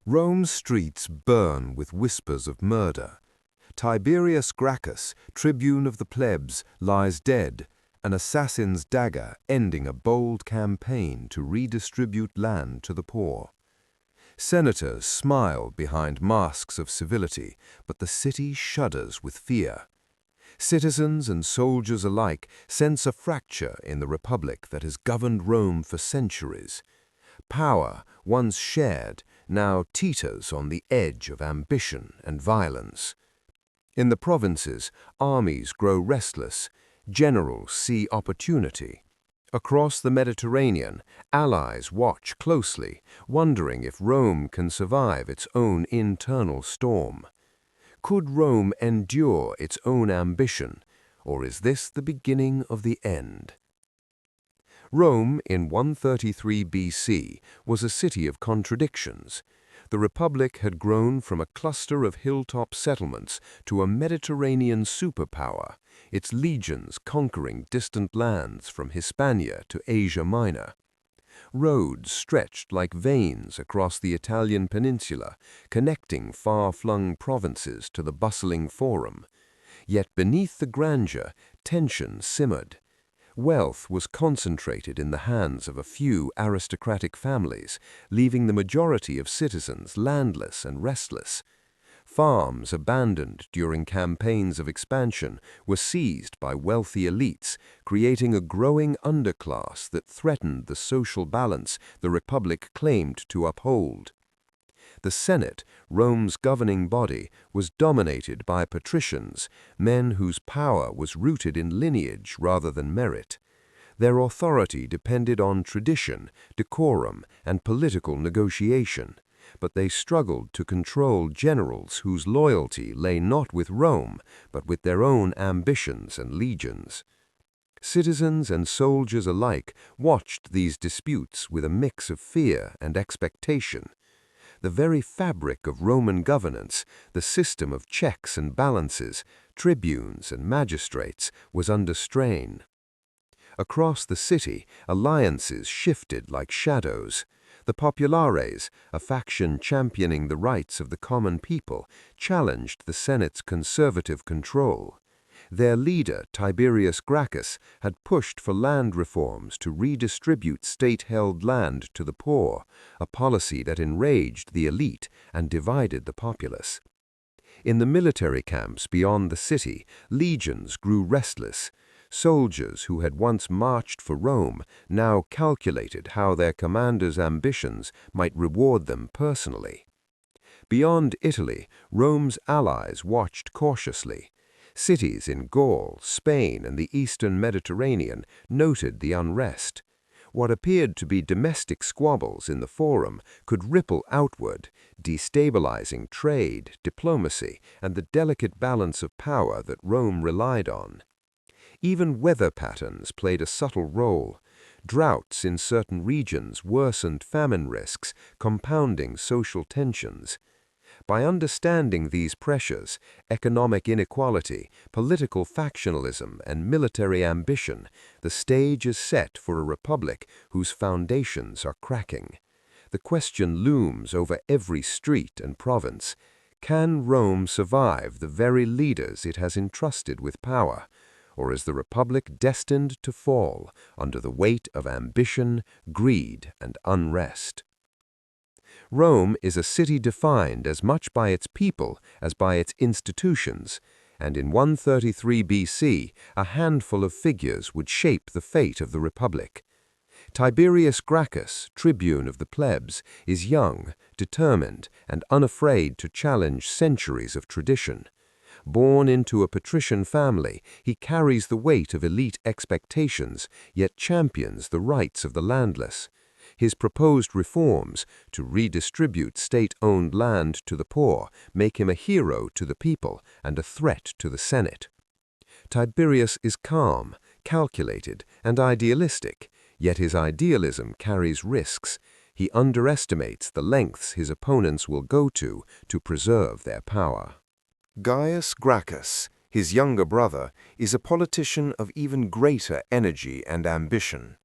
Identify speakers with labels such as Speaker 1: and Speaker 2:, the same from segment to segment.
Speaker 1: Rome's streets burn with whispers of murder. Tiberius Gracchus, tribune of the plebs, lies dead, an assassin's dagger ending a bold campaign to redistribute land to the poor. Senators smile behind masks of civility, but the city shudders with fear. Citizens and soldiers alike sense a fracture in the republic that has governed Rome for centuries. Power, once shared, now teeters on the edge of ambition and violence. In the provinces, armies grow restless, generals see opportunity. Across the Mediterranean, allies watch closely, wondering if Rome can survive its own internal storm. Could Rome endure its own ambition, or is this the beginning of the end? Rome, in 133 BC, was a city of contradictions. The Republic had grown from a cluster of hilltop settlements to a Mediterranean superpower, its legions conquering distant lands from Hispania to Asia Minor. Roads stretched like veins across the Italian peninsula, connecting far-flung provinces to the bustling Forum. Yet beneath the grandeur, tension simmered. Wealth was concentrated in the hands of a few aristocratic families, leaving the majority of citizens landless and restless. Farms abandoned during campaigns of expansion were seized by wealthy elites, creating a growing underclass that threatened the social balance the Republic claimed to uphold. The Senate, Rome's governing body, was dominated by patricians, men whose power was rooted in lineage rather than merit. Their authority depended on tradition, decorum, and political negotiation, but they struggled to control generals whose loyalty lay not with Rome, but with their own ambitions and legions. Citizens and soldiers alike watched these disputes with a mix of fear and expectation. The very fabric of Roman governance, the system of checks and balances, tribunes and magistrates, was under strain. Across the city, alliances shifted like shadows. The populares, a faction championing the rights of the common people, challenged the Senate's conservative control. Their leader, Tiberius Gracchus, had pushed for land reforms to redistribute state-held land to the poor, a policy that enraged the elite and divided the populace. In the military camps beyond the city, legions grew restless. Soldiers who had once marched for Rome now calculated how their commanders' ambitions might reward them personally. Beyond Italy, Rome's allies watched cautiously. Cities in Gaul, Spain, and the eastern Mediterranean noted the unrest. What appeared to be domestic squabbles in the Forum could ripple outward, destabilizing trade, diplomacy, and the delicate balance of power that Rome relied on. Even weather patterns played a subtle role. Droughts in certain regions worsened famine risks, compounding social tensions. By understanding these pressures, economic inequality, political factionalism, and military ambition, the stage is set for a republic whose foundations are cracking. The question looms over every street and province: can Rome survive the very leaders it has entrusted with power? Or is the republic destined to fall under the weight of ambition, greed, and unrest? Rome is a city defined as much by its people as by its institutions, and in 133 BC, a handful of figures would shape the fate of the Republic. Tiberius Gracchus, tribune of the plebs, is young, determined, and unafraid to challenge centuries of tradition. Born into a patrician family, he carries the weight of elite expectations, yet champions the rights of the landless. His proposed reforms, to redistribute state-owned land to the poor, make him a hero to the people and a threat to the Senate. Tiberius is calm, calculated, and idealistic, yet his idealism carries risks. He underestimates the lengths his opponents will go to preserve their power. Gaius Gracchus, his younger brother, is a politician of even greater energy and ambition.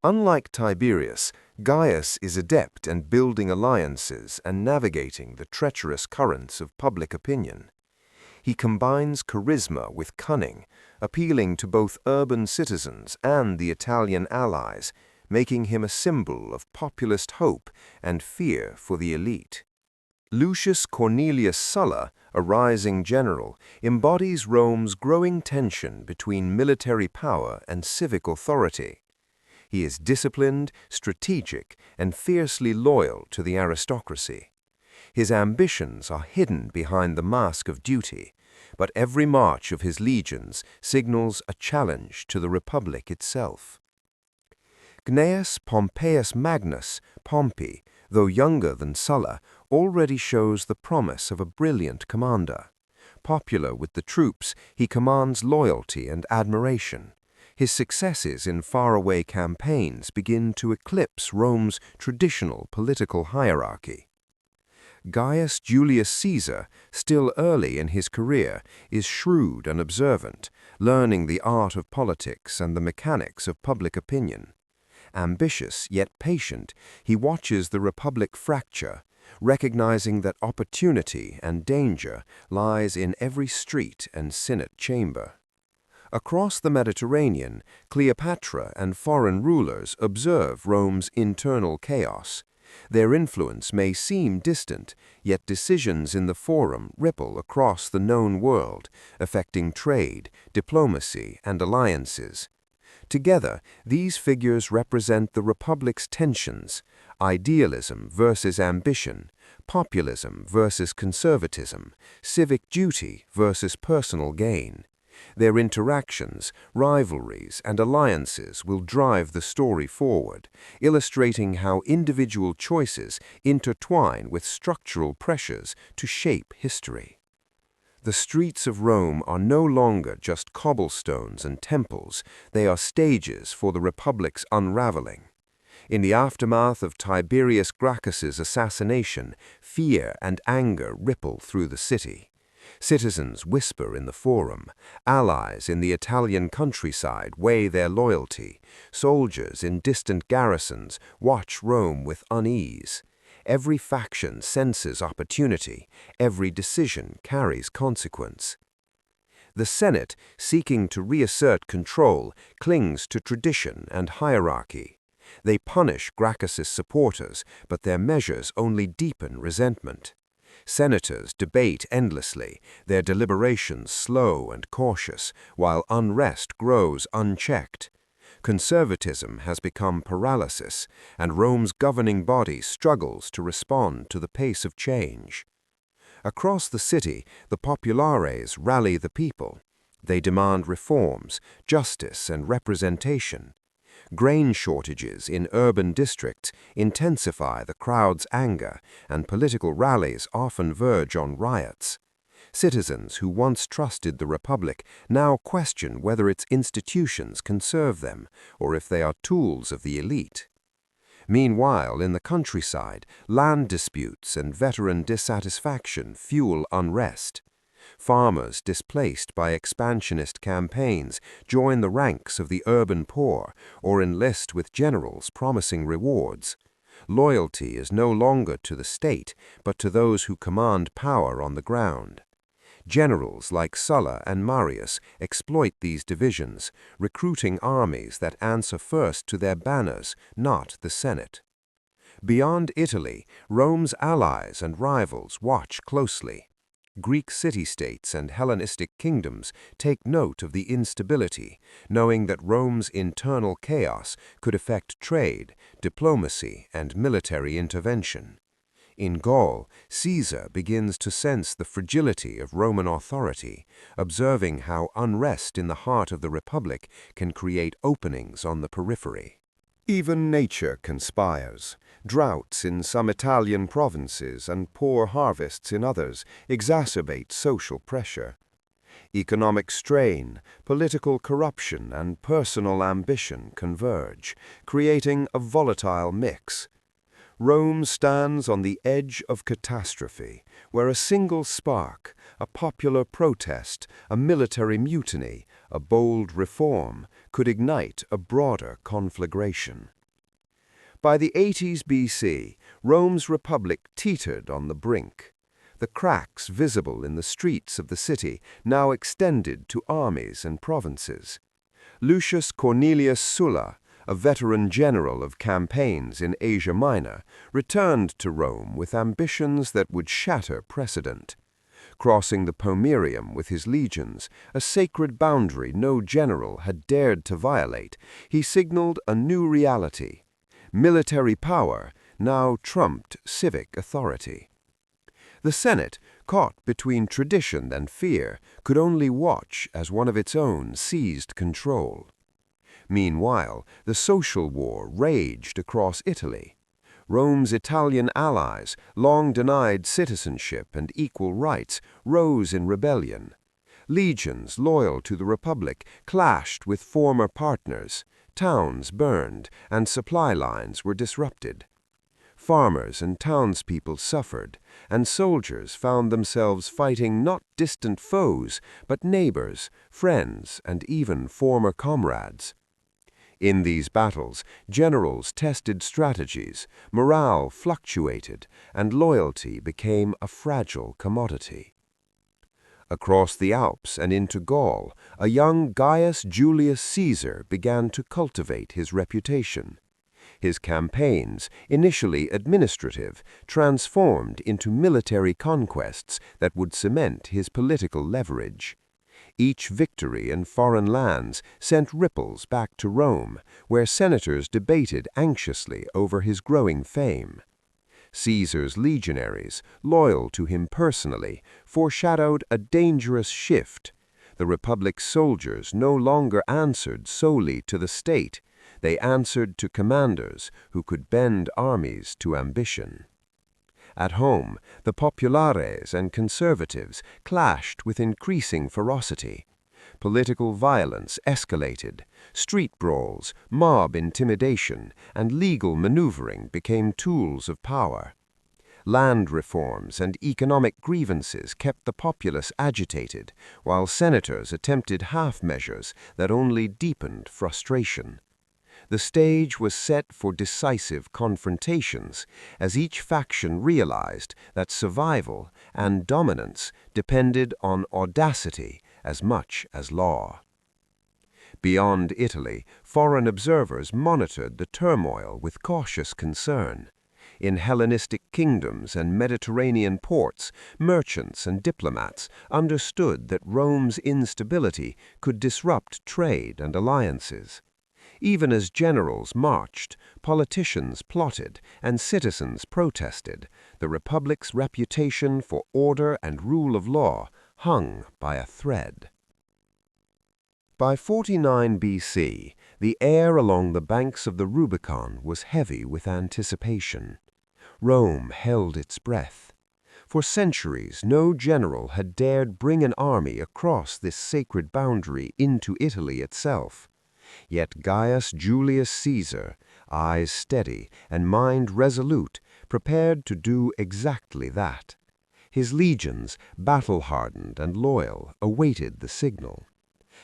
Speaker 1: Unlike Tiberius, Gaius is adept at building alliances and navigating the treacherous currents of public opinion. He combines charisma with cunning, appealing to both urban citizens and the Italian allies, making him a symbol of populist hope and fear for the elite. Lucius Cornelius Sulla, a rising general, embodies Rome's growing tension between military power and civic authority. He is disciplined, strategic, and fiercely loyal to the aristocracy. His ambitions are hidden behind the mask of duty, but every march of his legions signals a challenge to the Republic itself. Gnaeus Pompeius Magnus, Pompey, though younger than Sulla, already shows the promise of a brilliant commander. Popular with the troops, he commands loyalty and admiration. His successes in faraway campaigns begin to eclipse Rome's traditional political hierarchy. Gaius Julius Caesar, still early in his career, is shrewd and observant, learning the art of politics and the mechanics of public opinion. Ambitious yet patient, he watches the Republic fracture, recognizing that opportunity and danger lies in every street and Senate chamber. Across the Mediterranean, Cleopatra and foreign rulers observe Rome's internal chaos. Their influence may seem distant, yet decisions in the Forum ripple across the known world, affecting trade, diplomacy, and alliances. Together, these figures represent the Republic's tensions: idealism versus ambition, populism versus conservatism, civic duty versus personal gain. Their interactions, rivalries, and alliances will drive the story forward, illustrating how individual choices intertwine with structural pressures to shape history. The streets of Rome are no longer just cobblestones and temples, they are stages for the Republic's unraveling. In the aftermath of Tiberius Gracchus's assassination, fear and anger ripple through the city. Citizens whisper in the Forum, allies in the Italian countryside weigh their loyalty, soldiers in distant garrisons watch Rome with unease. Every faction senses opportunity, every decision carries consequence. The Senate, seeking to reassert control, clings to tradition and hierarchy. They punish Gracchus's supporters, but their measures only deepen resentment. Senators debate endlessly, their deliberations slow and cautious, while unrest grows unchecked. Conservatism has become paralysis, and Rome's governing body struggles to respond to the pace of change. Across the city, the populares rally the people. They demand reforms, justice, and representation. Grain shortages in urban districts intensify the crowd's anger, and political rallies often verge on riots. Citizens who once trusted the Republic now question whether its institutions can serve them, or if they are tools of the elite. Meanwhile, in the countryside, land disputes and veteran dissatisfaction fuel unrest. Farmers displaced by expansionist campaigns join the ranks of the urban poor or enlist with generals promising rewards. Loyalty is no longer to the state, but to those who command power on the ground. Generals like Sulla and Marius exploit these divisions, recruiting armies that answer first to their banners, not the Senate. Beyond Italy, Rome's allies and rivals watch closely. Greek city-states and Hellenistic kingdoms take note of the instability, knowing that Rome's internal chaos could affect trade, diplomacy, and military intervention. In Gaul, Caesar begins to sense the fragility of Roman authority, observing how unrest in the heart of the Republic can create openings on the periphery. Even nature conspires. Droughts in some Italian provinces and poor harvests in others exacerbate social pressure. Economic strain, political corruption, and personal ambition converge, creating a volatile mix. Rome stands on the edge of catastrophe, where a single spark, a popular protest, a military mutiny, a bold reform, could ignite a broader conflagration. By the 80s BC, Rome's republic teetered on the brink. The cracks visible in the streets of the city now extended to armies and provinces. Lucius Cornelius Sulla, a veteran general of campaigns in Asia Minor, returned to Rome with ambitions that would shatter precedent. Crossing the Pomerium with his legions, a sacred boundary no general had dared to violate, he signaled a new reality. Military power now trumped civic authority. The Senate, caught between tradition and fear, could only watch as one of its own seized control. Meanwhile, the social war raged across Italy. Rome's Italian allies, long denied citizenship and equal rights, rose in rebellion. Legions loyal to the Republic clashed with former partners, towns burned, and supply lines were disrupted. Farmers and townspeople suffered, and soldiers found themselves fighting not distant foes, but neighbors, friends, and even former comrades. In these battles, generals tested strategies, morale fluctuated, and loyalty became a fragile commodity. Across the Alps and into Gaul, a young Gaius Julius Caesar began to cultivate his reputation. His campaigns, initially administrative, transformed into military conquests that would cement his political leverage. Each victory in foreign lands sent ripples back to Rome, where senators debated anxiously over his growing fame. Caesar's legionaries, loyal to him personally, foreshadowed a dangerous shift. The Republic's soldiers no longer answered solely to the state. They answered to commanders who could bend armies to ambition. At home, the populares and conservatives clashed with increasing ferocity. Political violence escalated. Street brawls, mob intimidation, and legal maneuvering became tools of power. Land reforms and economic grievances kept the populace agitated, while senators attempted half measures that only deepened frustration. The stage was set for decisive confrontations, as each faction realized that survival and dominance depended on audacity as much as law. Beyond Italy, foreign observers monitored the turmoil with cautious concern. In Hellenistic kingdoms and Mediterranean ports, merchants and diplomats understood that Rome's instability could disrupt trade and alliances. Even as generals marched, politicians plotted, and citizens protested, the Republic's reputation for order and rule of law hung by a thread. By 49 BC, the air along the banks of the Rubicon was heavy with anticipation. Rome held its breath. For centuries, no general had dared bring an army across this sacred boundary into Italy itself. Yet Gaius Julius Caesar, eyes steady and mind resolute, prepared to do exactly that. His legions, battle-hardened and loyal, awaited the signal.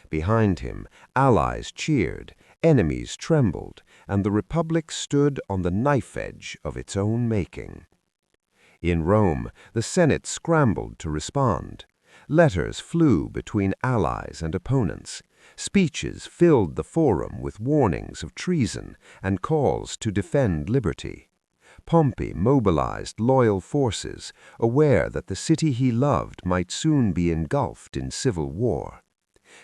Speaker 1: Behind him, allies cheered, enemies trembled, and the Republic stood on the knife edge of its own making. In Rome, the Senate scrambled to respond. Letters flew between allies and opponents. Speeches filled the forum with warnings of treason and calls to defend liberty. Pompey mobilized loyal forces, aware that the city he loved might soon be engulfed in civil war.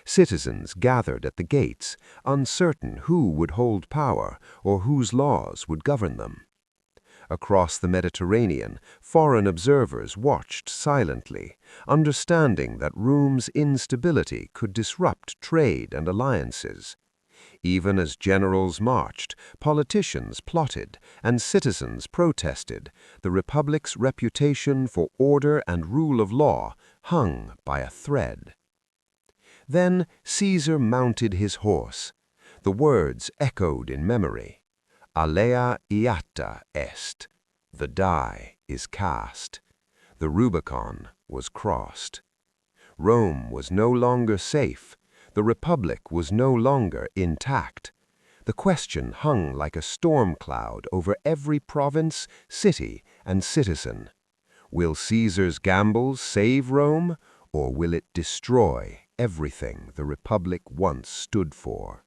Speaker 1: Citizens gathered at the gates, uncertain who would hold power or whose laws would govern them. Across the Mediterranean, foreign observers watched silently, understanding that Rome's instability could disrupt trade and alliances. Even as generals marched, politicians plotted, and citizens protested, the Republic's reputation for order and rule of law hung by a thread. Then Caesar mounted his horse. The words echoed in memory. Alea iacta est. The die is cast. The Rubicon was crossed. Rome was no longer safe. The Republic was no longer intact.
Speaker 2: The question hung like a storm cloud over every province, city, and citizen. Will Caesar's gambles save Rome, or will it destroy everything the Republic once stood for?